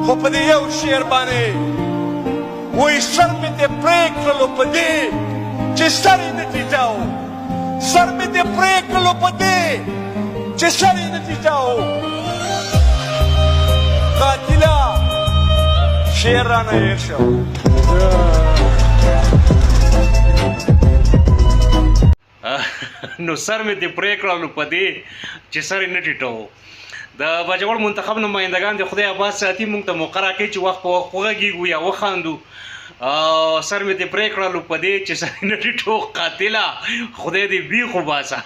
خو په دې یو شعر باندې وایي سر مې دې پرې کړلو په دې چې سر یې نه ټیټاو سر مې دې پرې کړلو په دې چې سر یې نه ټیټاو قاتله شعر رانه هېر شو نو سر مې دې پرې کړلو په دې چې سر یې نه ټیټاو د باجوړ منتخب نمایندګان د خدای آباد ساتي موږ ته موقع راکوي چې وخت په وخت وغږیږو یا وخاندو سر مې دې پرې کړلو په دې چې سر یې نه ټیټاو قاتله خدای دې بیخ وباسه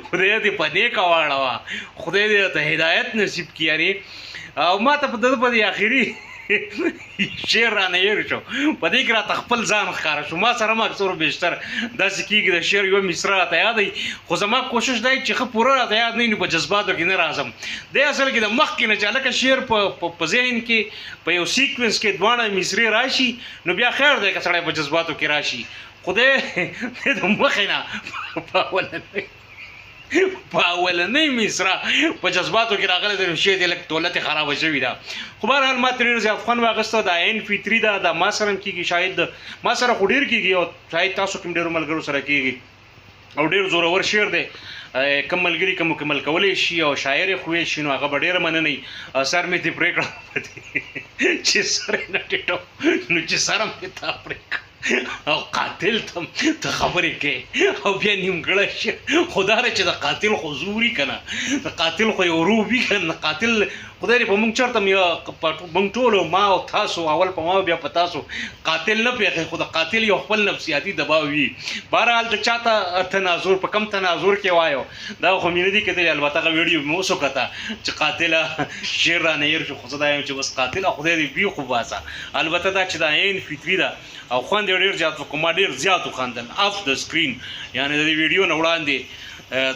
خدای دې په نیکه واړوه خدای دې ته هدایت نصیب کړي یعنې او ما ته په دغه په دې آخري شعر رانه هېر شو په دې کې راته خپل ځان ښکاره شو ما سره هم اکثر بیشتر داسې کېږي د شعر یوه مصره راته یاد وي خو زما کوشش دی چې ښه پوره راته یاد نه وي نو په جذباتو کې نه راځم دی اصل کې د مخکې نه چې هلکه شعر په ذهن کې په یو سیکوینس کې دواړه مصرې راشي نو بیا خیر دی که سړی په جذباتو کې راشي خو دی د مخې نه په اولنۍ مصره په جذباتو کې راغلی دی نو شعر یې لږ دولت یې خرابه شوې ده خو بهرحال ما ترې ډېر زیات خوند واخیسته دا عین فطري ده دا ما سره هم کېږي شاید ما سره خو ډېر کېږي او شاید تاسو کوم ډېرو ملګرو سره کېږي او ډېر زورور شعر دی کم ملګري که مکمل کولی شي او شاعر یې خوی شي نو هغه به ډېره مننئ سر مې دې پرې کړه چې سر یې نه ټیټو نو چې سر مې تا پرې کړه او قاتل ته ته خبرې کوې او بیا نیمګړی شي خو دا چې د قاتل خو زوري که نه د قاتل خو یو روح وي که نه قاتل خدای دې په موږ چېرته موږ ټولو ما او تاسو اول په ما بیا په تاسو قاتل نه پېښی خو د قاتل یو خپل نفسیاتي دباو وي بهرحال د چاته تناظر په کم تناظر کې وایو دا خو مې نه دي کتلي البته هغه ویډیو مې اوس وکته چې قاتله شعر رانه هېر شو خو زه دا یم چې بس قاتله خدای دې بیخ وباسه البته دا چې دا عین فطري ده او خوند یې ډېر زیات وکړو ما ډېر زیات وخندل اف د سکرین یعنې د دې ویډیو نه وړاندې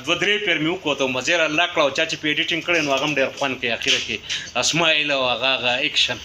دوه درې پیر مې وکوت او مزې رالله کړه او چا چې په ایډیټینګ کړی نو هغه هم ډېر خوند کوي اخره کې اسمایل او هغه اکشن